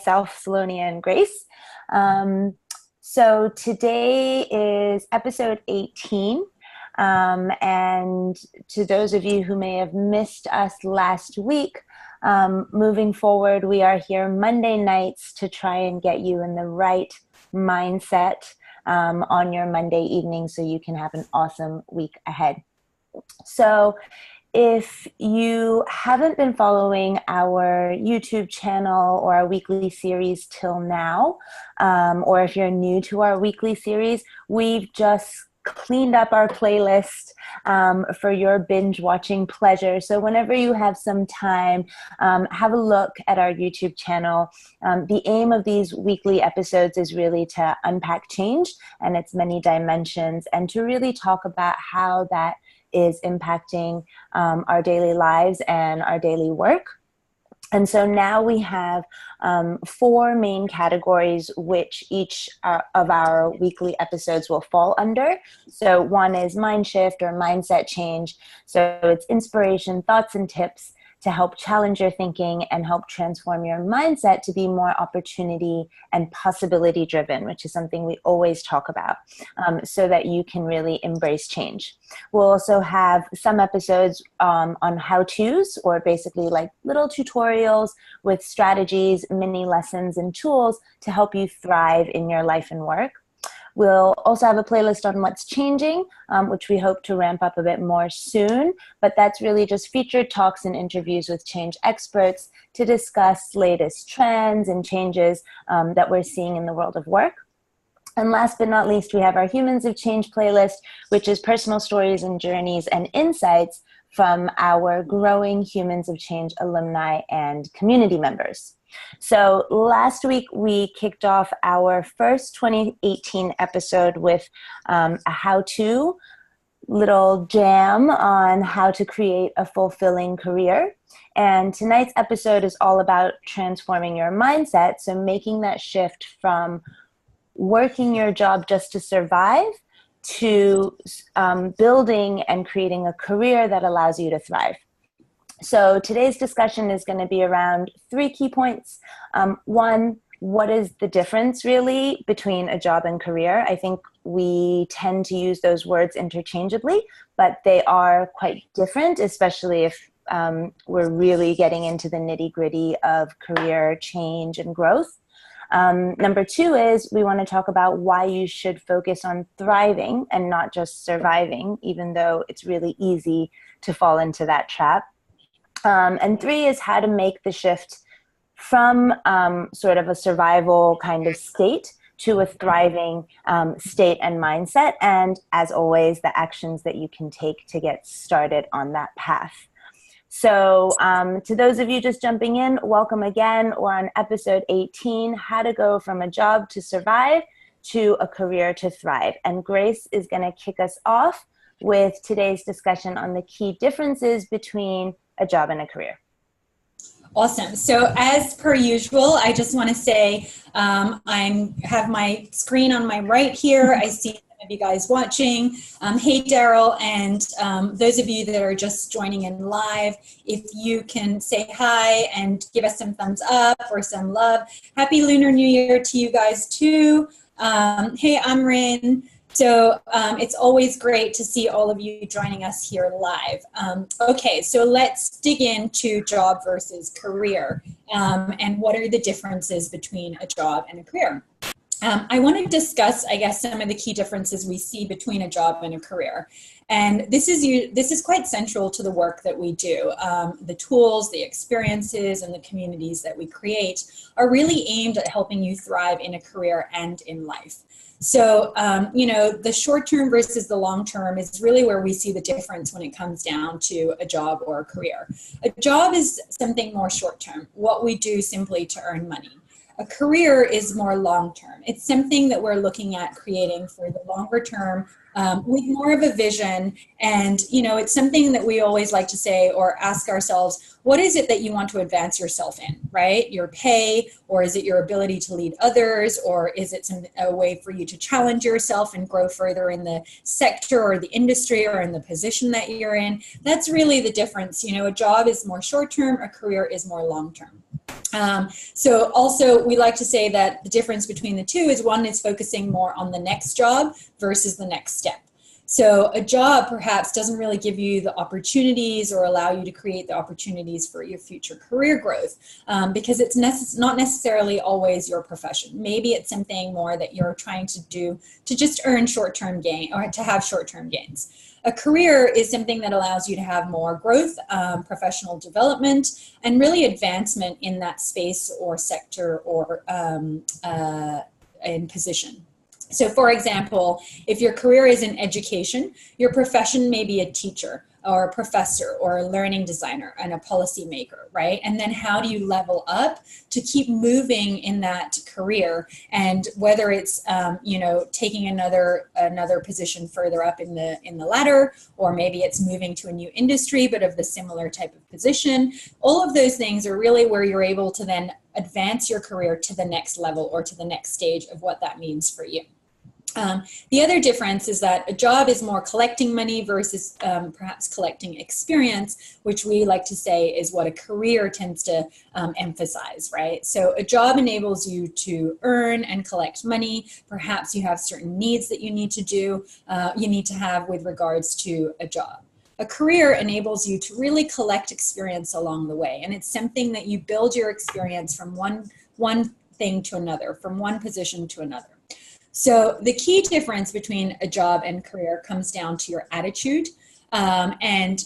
myself, Salonia, and Grace. So today is episode 18. And to those of you who may have missed us last week, moving forward, we are here Monday nights to try and get you in the right mindset on your Monday evening so you can have an awesome week ahead. So if you haven't been following our YouTube channel or our weekly series till now, or if you're new to our weekly series, we've just cleaned up our playlist for your binge watching pleasure. So whenever you have some time, have a look at our YouTube channel. The aim of these weekly episodes is really to unpack change and its many dimensions, and to really talk about how that is impacting our daily lives and our daily work. And so now we have 4 main categories which each of our weekly episodes will fall under. So one is mind shift or mindset change. So it's inspiration, thoughts, and tips to help challenge your thinking and help transform your mindset to be more opportunity and possibility driven, which is something we always talk about, so that you can really embrace change. We'll also have some episodes on how-tos, or basically like little tutorials with strategies, mini lessons, and tools to help you thrive in your life and work. We'll also have a playlist on what's changing, which we hope to ramp up a bit more soon. But that's really just featured talks and interviews with change experts to discuss latest trends and changes that we're seeing in the world of work. And last but not least, we have our Humans of Change playlist, which is personal stories and journeys and insights from our growing Humans of Change alumni and community members. So last week we kicked off our first 2018 episode with a how-to little jam on how to create a fulfilling career. And tonight's episode is all about transforming your mindset, so making that shift from working your job just to survive to building and creating a career that allows you to thrive. So today's discussion is going to be around 3 key points. One, what is the difference really between a job and career? I think we tend to use those words interchangeably, but they are quite different, especially if we're really getting into the nitty-gritty of career change and growth. Number 2 is we want to talk about why you should focus on thriving and not just surviving, even though it's really easy to fall into that trap. And 3 is how to make the shift from sort of a survival kind of state to a thriving state and mindset. And as always, the actions that you can take to get started on that path. So to those of you just jumping in, welcome again. We're on episode 18, how to go from a job to survive to a career to thrive. And Grace is going to kick us off with today's discussion on the key differences between a job and a career. Awesome. So as per usual, I just want to say I have my screen on my right here. I see some of you guys watching. Hey, Daryl, and those of you that are just joining in live, if you can say hi and give us some thumbs up or some love. Happy Lunar New Year to you guys too. Hey, Amrin. So it's always great to see all of you joining us here live. Okay, so let's dig into job versus career and what are the differences between a job and a career. I want to discuss, I guess, some of the key differences we see between a job and a career. And this is quite central to the work that we do. The tools, the experiences, and the communities that we create are really aimed at helping you thrive in a career and in life. So, the short term versus the long term is really where we see the difference when it comes down to a job or a career. A job is something more short term, what we do simply to earn money. A career is more long term. It's something that we're looking at creating for the longer term with more of a vision. And, it's something that we always like to say or ask ourselves, what is it that you want to advance yourself in, right? Your pay, or is it your ability to lead others, or is it a way for you to challenge yourself and grow further in the sector or the industry or in the position that you're in? That's really the difference. A job is more short term, a career is more long term. So also we like to say that the difference between the two is one is focusing more on the next job versus the next step. So a job perhaps doesn't really give you the opportunities or allow you to create the opportunities for your future career growth, because it's not necessarily always your profession. Maybe it's something more that you're trying to do to just earn short-term gain or to have short-term gains. A career is something that allows you to have more growth, professional development, and really advancement in that space or sector or in position. So for example, if your career is in education, your profession may be a teacher or a professor or a learning designer and a policymaker, right? And then how do you level up to keep moving in that career? And whether it's taking another position further up in the ladder, or maybe it's moving to a new industry but of the similar type of position, all of those things are really where you're able to then advance your career to the next level or to the next stage of what that means for you. The other difference is that a job is more collecting money versus perhaps collecting experience, which we like to say is what a career tends to emphasize, right? So a job enables you to earn and collect money. Perhaps you have certain needs that you need to have with regards to a job. A career enables you to really collect experience along the way, and it's something that you build your experience from one thing to another, from one position to another. So the key difference between a job and career comes down to your attitude. And,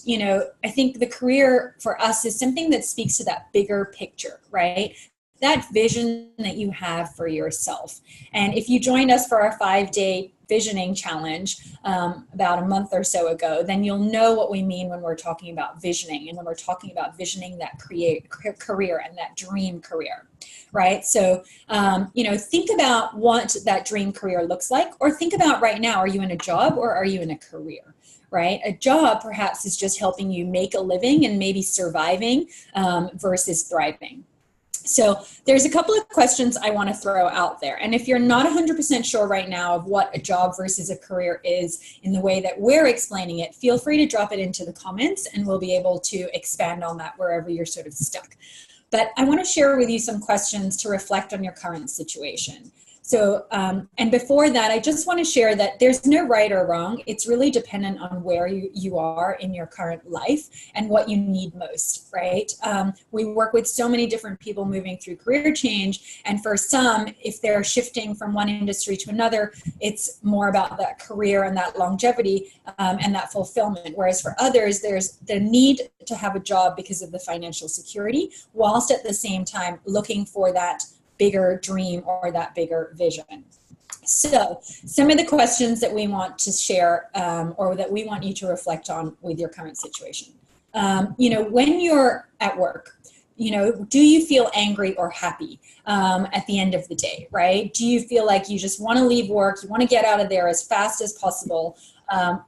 I think the career for us is something that speaks to that bigger picture, right? That vision that you have for yourself. And if you joined us for our 5-day visioning challenge about a month or so ago, then you'll know what we mean when we're talking about visioning and when we're talking about visioning that career and that dream career. Right? So, think about what that dream career looks like, or think about right now, are you in a job or are you in a career? Right? A job perhaps is just helping you make a living and maybe surviving versus thriving. So there's a couple of questions I want to throw out there. And if you're not 100% sure right now of what a job versus a career is in the way that we're explaining it, feel free to drop it into the comments and we'll be able to expand on that wherever you're sort of stuck. But I want to share with you some questions to reflect on your current situation. So, and before that, I just want to share that there's no right or wrong. It's really dependent on where you are in your current life and what you need most, right? We work with so many different people moving through career change. And for some, if they're shifting from one industry to another, it's more about that career and that longevity and that fulfillment. Whereas for others, there's the need to have a job because of the financial security, whilst at the same time looking for that bigger dream or that bigger vision. So some of the questions that we want to share or that we want you to reflect on with your current situation. When you're at work, do you feel angry or happy at the end of the day, right? Do you feel like you just want to leave work, you want to get out of there as fast as possible,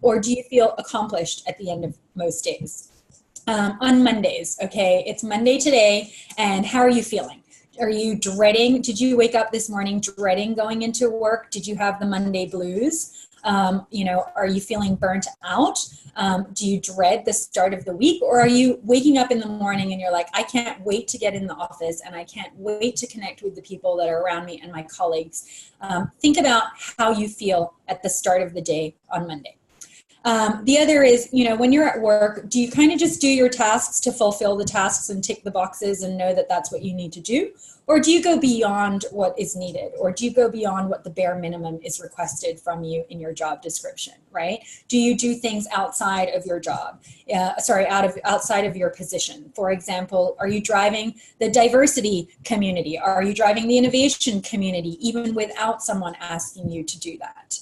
or do you feel accomplished at the end of most days? On Mondays, okay, it's Monday today, and how are you feeling? Are you dreading? Did you wake up this morning dreading going into work? Did you have the Monday blues? Are you feeling burnt out? Do you dread the start of the week? Or are you waking up in the morning and you're like, I can't wait to get in the office and I can't wait to connect with the people that are around me and my colleagues. Think about how you feel at the start of the day on Monday. The other is, when you're at work, do you kind of just do your tasks to fulfill the tasks and tick the boxes and know that that's what you need to do? Or do you go beyond what is needed? Or do you go beyond what the bare minimum is requested from you in your job description, right? Do you do things outside of your job? Outside of your position? For example, are you driving the diversity community? Are you driving the innovation community, even without someone asking you to do that?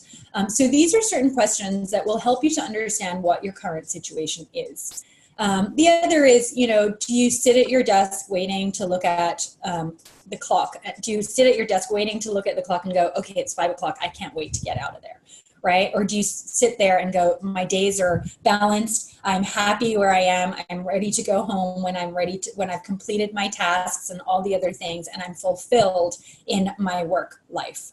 So these are certain questions that will help you to understand what your current situation is. The other is, do you sit at your desk waiting to look at the clock? Do you sit at your desk waiting to look at the clock and go, okay, it's 5 o'clock, I can't wait to get out of there, right? Or do you sit there and go, my days are balanced, I'm happy where I am, I'm ready to go home when I've completed my tasks and all the other things, and I'm fulfilled in my work life.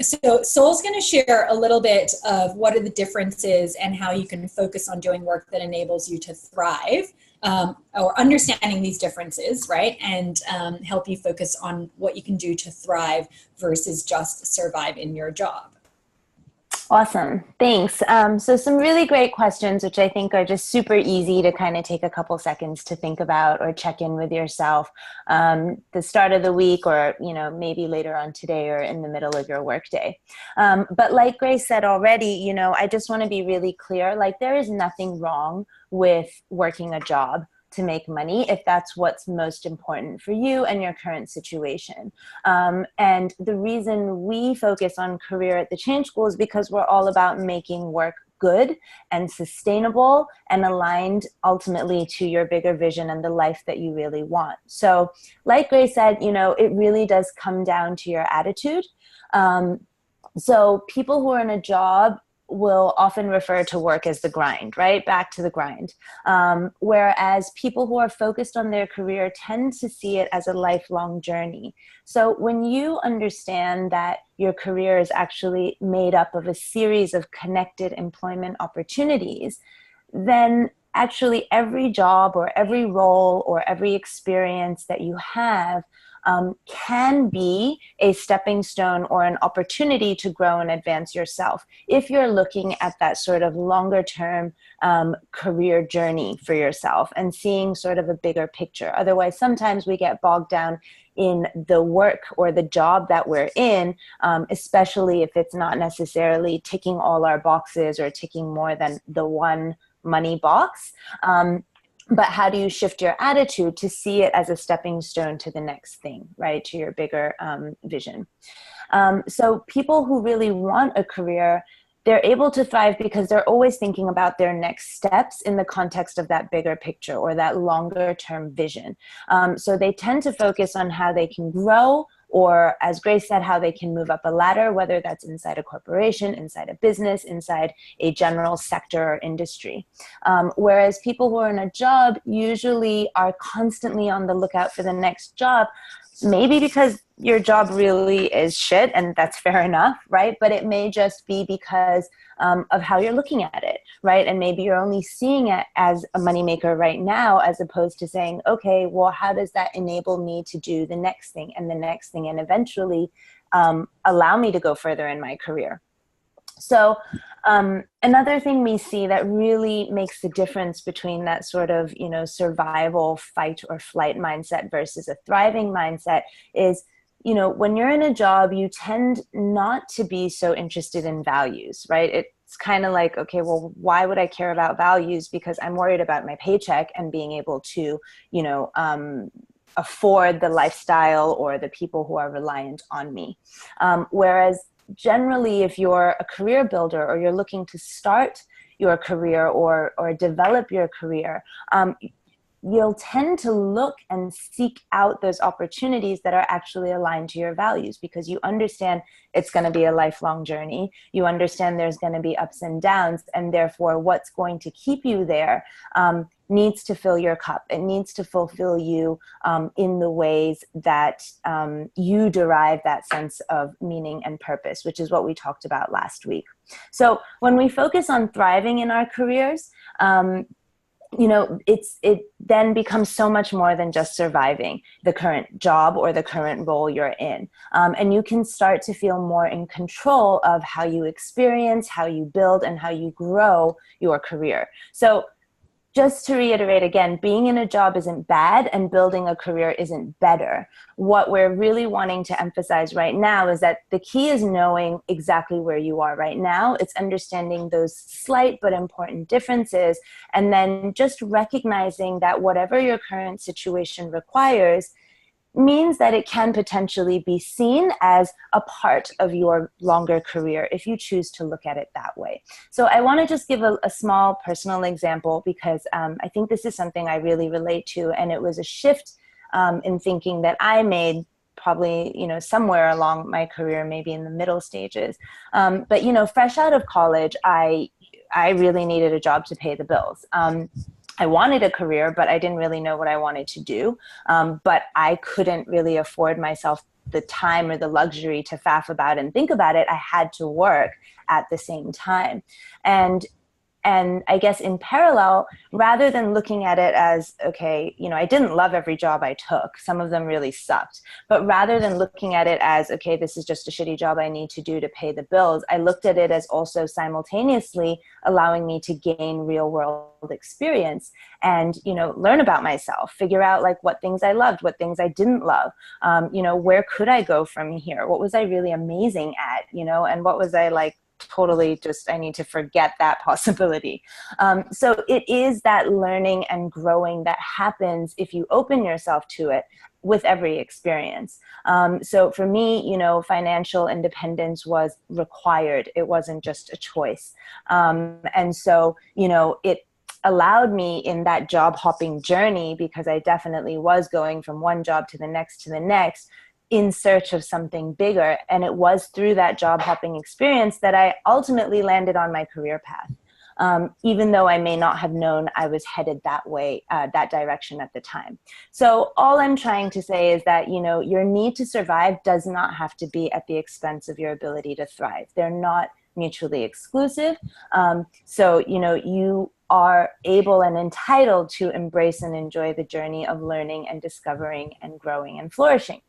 So Sol's going to share a little bit of what are the differences and how you can focus on doing work that enables you to thrive or understanding these differences, right? And help you focus on what you can do to thrive versus just survive in your job. Awesome. Thanks. So some really great questions, which I think are just super easy to kind of take a couple seconds to think about or check in with yourself the start of the week, or, maybe later on today or in the middle of your workday. But like Grace said already, I just want to be really clear, like there is nothing wrong with working a job to make money if that's what's most important for you and your current situation. And the reason we focus on career at the Change School is because we're all about making work good and sustainable and aligned ultimately to your bigger vision and the life that you really want. So like Grace said, it really does come down to your attitude. So people who are in a job will often refer to work as the grind, right? Back to the grind. Whereas people who are focused on their career tend to see it as a lifelong journey. So when you understand that your career is actually made up of a series of connected employment opportunities, then actually every job or every role or every experience that you have can be a stepping stone or an opportunity to grow and advance yourself if you're looking at that sort of longer term career journey for yourself and seeing sort of a bigger picture. Otherwise, sometimes we get bogged down in the work or the job that we're in, especially if it's not necessarily ticking all our boxes or ticking more than the one money box. But how do you shift your attitude to see it as a stepping stone to the next thing, right? To your bigger vision. So people who really want a career, they're able to thrive because they're always thinking about their next steps in the context of that bigger picture or that longer term vision. So they tend to focus on how they can grow, or as Grace said, how they can move up a ladder, whether that's inside a corporation, inside a business, inside a general sector or industry. Whereas people who are in a job usually are constantly on the lookout for the next job, maybe because your job really is shit, and that's fair enough, right? But it may just be because of how you're looking at it, right? And maybe you're only seeing it as a moneymaker right now, as opposed to saying, okay, well, how does that enable me to do the next thing and the next thing, and eventually allow me to go further in my career? So another thing we see that really makes the difference between that sort of, survival, fight or flight mindset versus a thriving mindset is, when you're in a job, you tend not to be so interested in values, right? It's kind of like, okay, well, why would I care about values? Because I'm worried about my paycheck and being able to, afford the lifestyle or the people who are reliant on me. Whereas generally, if you're a career builder or you're looking to start your career or develop your career, you'll tend to look and seek out those opportunities that are actually aligned to your values, because you understand it's going to be a lifelong journey. You understand there's going to be ups and downs, and therefore what's going to keep you there needs to fill your cup. It needs to fulfill you in the ways that you derive that sense of meaning and purpose, which is what we talked about last week. So when we focus on thriving in our careers, it then becomes so much more than just surviving the current job or the current role you're in. And you can start to feel more in control of how you experience, how you build, and how you grow your career. So just to reiterate again, being in a job isn't bad and building a career isn't better. What we're really wanting to emphasize right now is that the key is knowing exactly where you are right now. It's understanding those slight but important differences, and then just recognizing that whatever your current situation requires means that it can potentially be seen as a part of your longer career if you choose to look at it that way. So I want to just give a small personal example, because I think this is something I really relate to, and it was a shift in thinking that I made probably, somewhere along my career, maybe in the middle stages. But, fresh out of college, I really needed a job to pay the bills. I wanted a career, but I didn't really know what I wanted to do. But I couldn't really afford myself the time or the luxury to faff about and think about it. I had to work at the same time. And And I guess in parallel, rather than looking at it as, okay, I didn't love every job I took. Some of them really sucked. But rather than looking at it as, okay, this is just a shitty job I need to do to pay the bills, I looked at it as also simultaneously allowing me to gain real world experience and, learn about myself, figure out like what things I loved, what things I didn't love. Where could I go from here? What was I really amazing at, and what was I like totally just, I need to forget that possibility. So it is that learning and growing that happens if you open yourself to it with every experience. So for me, financial independence was required. It wasn't just a choice. And so, it allowed me in that job hopping journey, because I definitely was going from one job to the next in search of something bigger. And it was through that job hopping experience that I ultimately landed on my career path, even though I may not have known I was headed that way, that direction at the time. So all I'm trying to say is that, your need to survive does not have to be at the expense of your ability to thrive. They're not mutually exclusive. So, you are able and entitled to embrace and enjoy the journey of learning and discovering and growing and flourishing.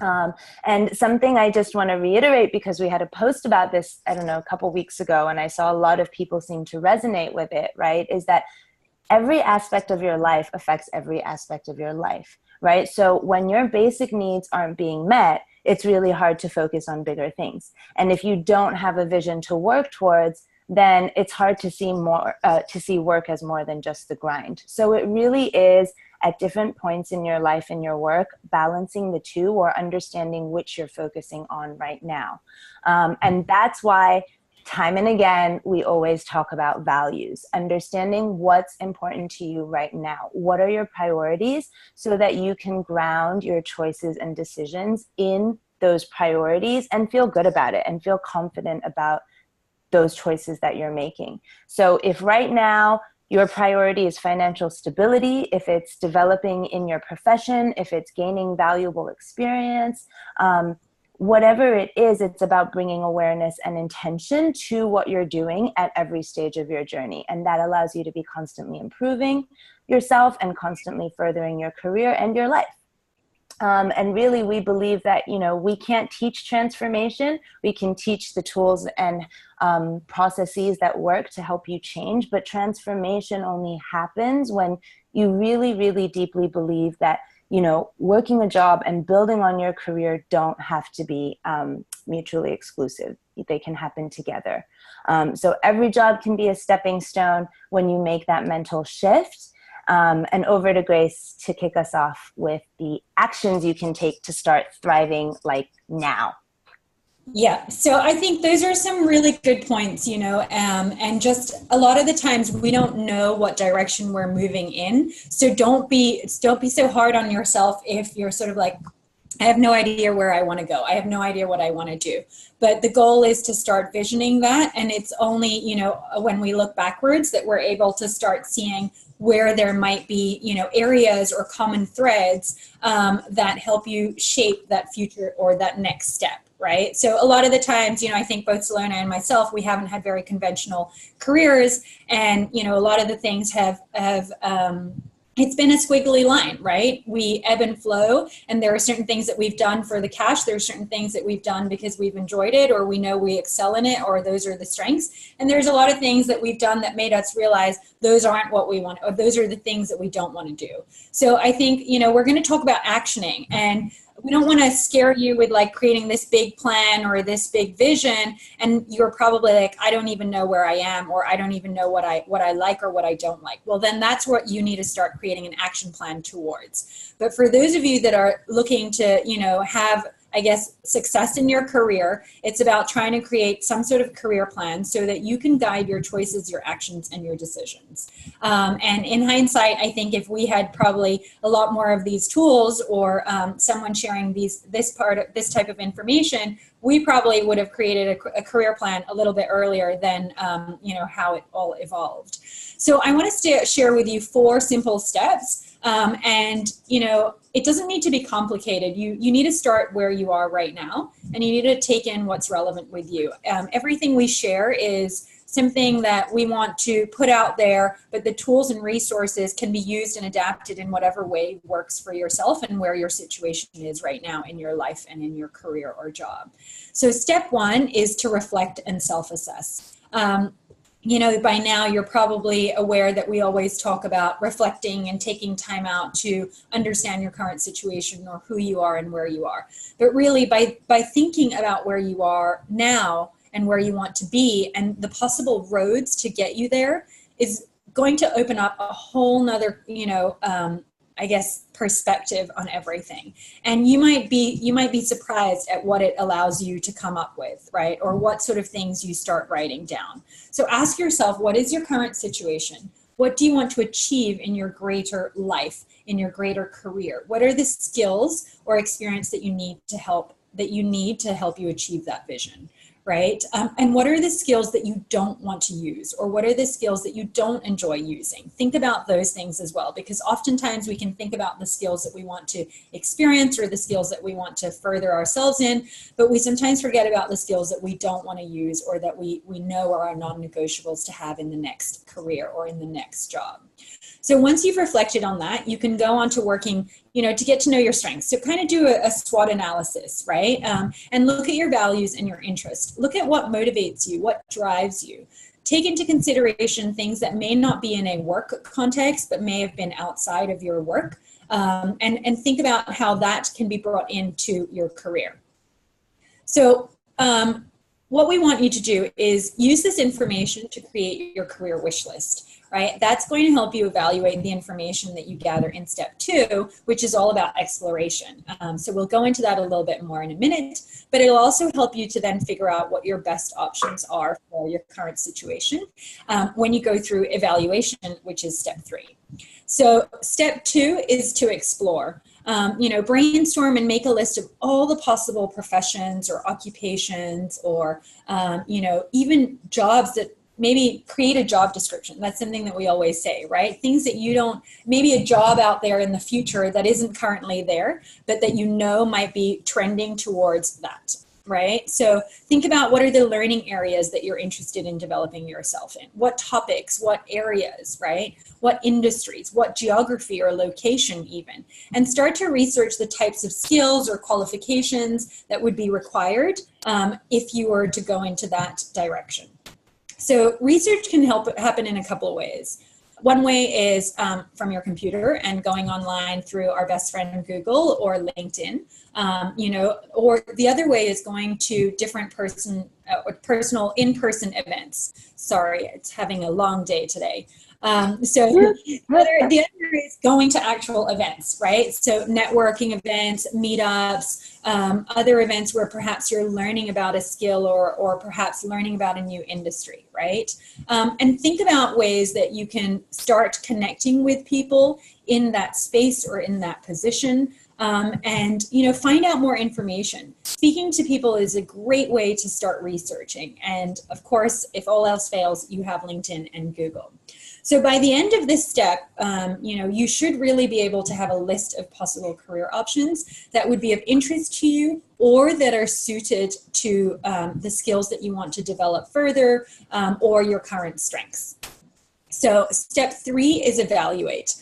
And something I just want to reiterate, because we had a post about this, I don't know, a couple weeks ago, and I saw a lot of people seem to resonate with it, right? Is that every aspect of your life affects every aspect of your life, right? So when your basic needs aren't being met, it's really hard to focus on bigger things. And if you don't have a vision to work towards, then it's hard to see work as more than just the grind. So it really is at different points in your life and your work, balancing the two or understanding which you're focusing on right now. And that's why time and again, we always talk about values, understanding what's important to you right now. What are your priorities so that you can ground your choices and decisions in those priorities and feel good about it and feel confident about those choices that you're making. So if right now your priority is financial stability, if it's developing in your profession, if it's gaining valuable experience, whatever it is, it's about bringing awareness and intention to what you're doing at every stage of your journey. And that allows you to be constantly improving yourself and constantly furthering your career and your life. And really, we believe that, we can't teach transformation. We can teach the tools and processes that work to help you change. But transformation only happens when you really, really deeply believe that, working a job and building on your career don't have to be mutually exclusive. They can happen together. So every job can be a stepping stone when you make that mental shift. And over to Grace to kick us off with the actions you can take to start thriving like now. Yeah, so I think those are some really good points, and just a lot of the times we don't know what direction we're moving in. So don't be so hard on yourself if you're sort of like, I have no idea where I want to go. I have no idea what I want to do. But the goal is to start visioning that. And it's only, when we look backwards that we're able to start seeing where there might be, areas or common threads that help you shape that future or that next step. Right. So a lot of the times, I think both Salona and myself, we haven't had very conventional careers. And, a lot of the things have it's been a squiggly line, right? We ebb and flow, and there are certain things that we've done for the cash. There are certain things that we've done because we've enjoyed it, or we know we excel in it, or those are the strengths. And there's a lot of things that we've done that made us realize those aren't what we want, or those are the things that we don't want to do. So I think, we're going to talk about actioning, and we don't want to scare you with like creating this big plan or this big vision. And you're probably like, I don't even know where I am, or I don't even know what I like or what I don't like. Well, then that's what you need to start creating an action plan towards. But for those of you that are looking to, have, I guess, success in your career, it's about trying to create some sort of career plan so that you can guide your choices, your actions, and your decisions. And in hindsight, I think if we had probably a lot more of these tools, or someone sharing this type of information, we probably would have created a career plan a little bit earlier than how it all evolved. So I want to share with you 4 simple steps. And it doesn't need to be complicated. You need to start where you are right now, and you need to take in what's relevant with you. Everything we share is something that we want to put out there, but the tools and resources can be used and adapted in whatever way works for yourself and where your situation is right now in your life and in your career or job. So step one is to reflect and self-assess. You know, by now you're probably aware that we always talk about reflecting and taking time out to understand your current situation or who you are and where you are. But really by thinking about where you are now and where you want to be and the possible roads to get you there is going to open up a whole nother, you know, I guess, perspective on everything. And you might be surprised at what it allows you to come up with, right? Or what sort of things you start writing down. So ask yourself, what is your current situation? What do you want to achieve in your greater life, in your greater career? What are the skills or experience that you need to help you achieve that vision? Right? And what are the skills that you don't want to use, or what are the skills that you don't enjoy using? Think about those things as well, because oftentimes we can think about the skills that we want to experience or the skills that we want to further ourselves in, but we sometimes forget about the skills that we don't want to use or that we know are our non-negotiables to have in the next career or in the next job. So once you've reflected on that, you can go on to working, you know, to get to know your strengths. So kind of do a SWOT analysis, right? And look at your values and your interests. Look at what motivates you, what drives you. Take into consideration things that may not be in a work context, but may have been outside of your work. And think about how that can be brought into your career. So what we want you to do is use this information to create your career wish list. Right? That's going to help you evaluate the information that you gather in step 2, which is all about exploration. So we'll go into that a little bit more in a minute, but it'll also help you to then figure out what your best options are for your current situation when you go through evaluation, which is step 3. So step 2 is to explore. You know, brainstorm and make a list of all the possible professions or occupations or, you know, even jobs that maybe create a job description. That's something that we always say, right? Things that you don't, maybe a job out there in the future that isn't currently there, but that you know might be trending towards that, right? So think about what are the learning areas that you're interested in developing yourself in? What topics, what areas, right? What industries, what geography or location even? And start to research the types of skills or qualifications that would be required if you were to go into that direction. So research can happen in a couple of ways. One way is from your computer and going online through our best friend Google or LinkedIn, you know, or the other way is going to different personal in-person events. Sorry, it's having a long day today. So the other is going to actual events, right? So networking events, meetups, other events where perhaps you're learning about a skill or perhaps learning about a new industry, right? And think about ways that you can start connecting with people in that space or in that position. And, you know, find out more information. Speaking to people is a great way to start researching. And of course, if all else fails, you have LinkedIn and Google. So by the end of this step, you know, you should really be able to have a list of possible career options that would be of interest to you or that are suited to the skills that you want to develop further or your current strengths. So step 3 is evaluate.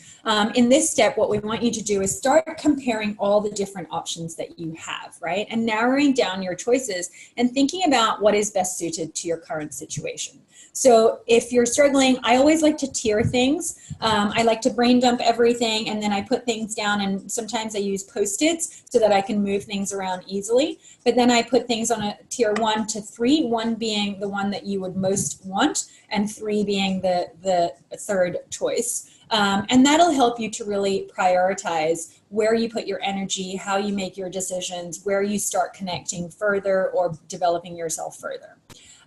In this step, what we want you to do is start comparing all the different options that you have, right? And narrowing down your choices and thinking about what is best suited to your current situation. So if you're struggling, I always like to tier things. I like to brain dump everything and then I put things down, and sometimes I use Post-its so that I can move things around easily. But then I put things on a tier 1 to 3, 1 being the one that you would most want and 3 being the third choice. And that'll help you to really prioritize where you put your energy, how you make your decisions, where you start connecting further or developing yourself further.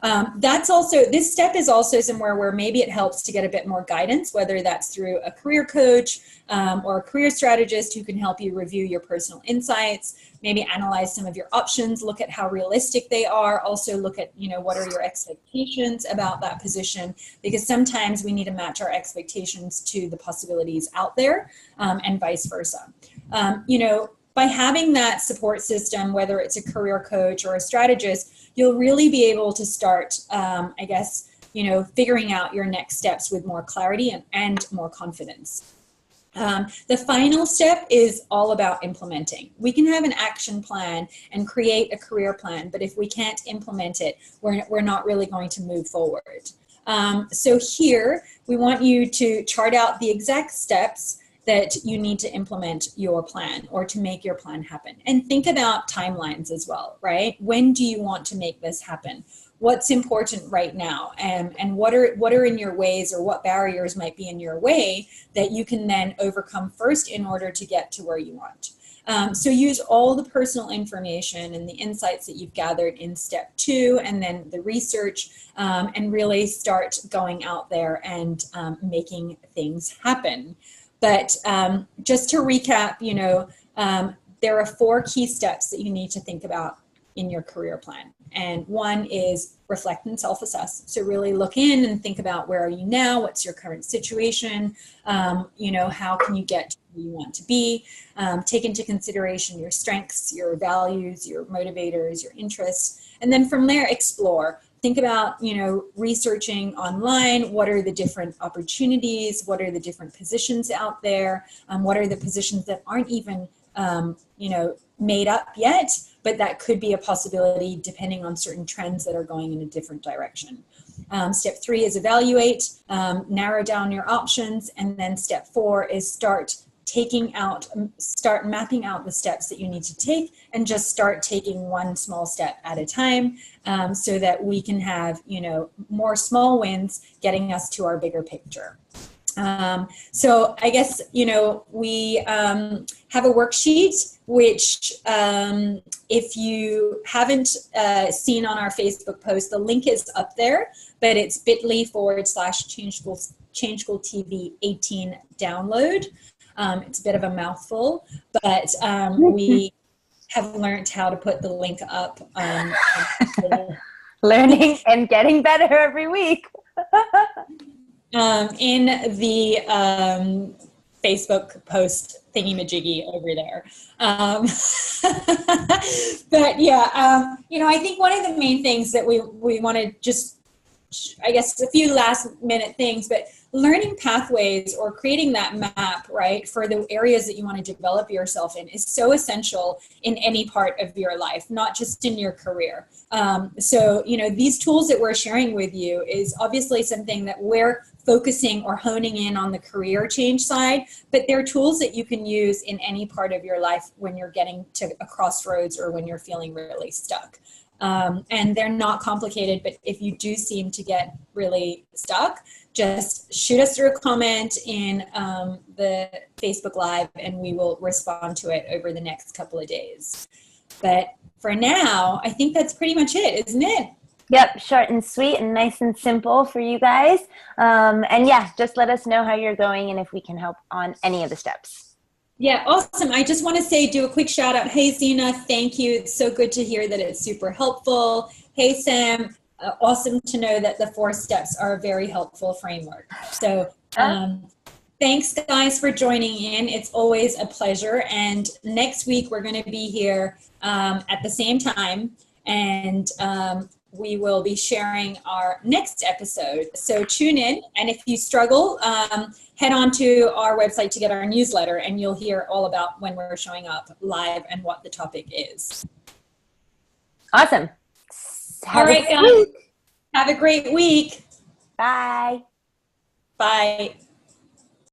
This step is also somewhere where maybe it helps to get a bit more guidance, whether that's through a career coach or a career strategist who can help you review your personal insights, maybe analyze some of your options, look at how realistic they are, also look at, you know, what are your expectations about that position, because sometimes we need to match our expectations to the possibilities out there and vice versa. You know, by having that support system, whether it's a career coach or a strategist, you'll really be able to start, I guess, figuring out your next steps with more clarity and more confidence. The final step is all about implementing. We can have an action plan and create a career plan, but if we can't implement it, we're not really going to move forward. So here, we want you to chart out the exact steps that you need to implement your plan or to make your plan happen. And think about timelines as well, right? When do you want to make this happen? What's important right now? And what are in your ways, or what barriers might be in your way that you can then overcome first in order to get to where you want? So use all the personal information and the insights that you've gathered in step 2, and then the research, and really start going out there and making things happen. But just to recap, there are 4 key steps that you need to think about in your career plan. And one is reflect and self-assess. So really look in and think about, where are you now? What's your current situation? How can you get to where you want to be? Take into consideration your strengths, your values, your motivators, your interests. And then from there, explore. Think about, researching online. What are the different opportunities? What are the different positions out there? What are the positions that aren't even, made up yet, but that could be a possibility depending on certain trends that are going in a different direction. Step 3 is evaluate, narrow down your options. And then step 4 is start mapping out the steps that you need to take, and just start taking one small step at a time, so that we can have, more small wins getting us to our bigger picture. So I guess, we have a worksheet, which if you haven't seen on our Facebook post, the link is up there, but it's bit.ly/Change School TV 18 download. It's a bit of a mouthful, but we have learned how to put the link up. Learning and getting better every week. In the Facebook post thingy-majiggy over there. But yeah, I think one of the main things that we want to just, I guess, a few last minute things, but learning pathways or creating that map, right, for the areas that you want to develop yourself in is so essential in any part of your life, not just in your career. So, these tools that we're sharing with you is obviously something that we're focusing or honing in on the career change side, but they're tools that you can use in any part of your life when you're getting to a crossroads or when you're feeling really stuck. And they're not complicated, but if you do seem to get really stuck, just shoot us through a comment in the Facebook Live, and we will respond to it over the next couple of days. But for now, I think that's pretty much it, isn't it? Yep, short and sweet and nice and simple for you guys. And yeah, just let us know how you're going and if we can help on any of the steps. Yeah, awesome. I just want to do a quick shout out. Hey, Zena, thank you. It's so good to hear that it's super helpful. Hey, Sam, awesome to know that the 4 steps are a very helpful framework. So thanks, guys, for joining in. It's always a pleasure. And next week, we're going to be here at the same time. And we will be sharing our next episode. So tune in. And if you struggle, head on to our website to get our newsletter, and you'll hear all about when we're showing up live and what the topic is. Awesome. All right, guys. Have a great week. Bye. Bye.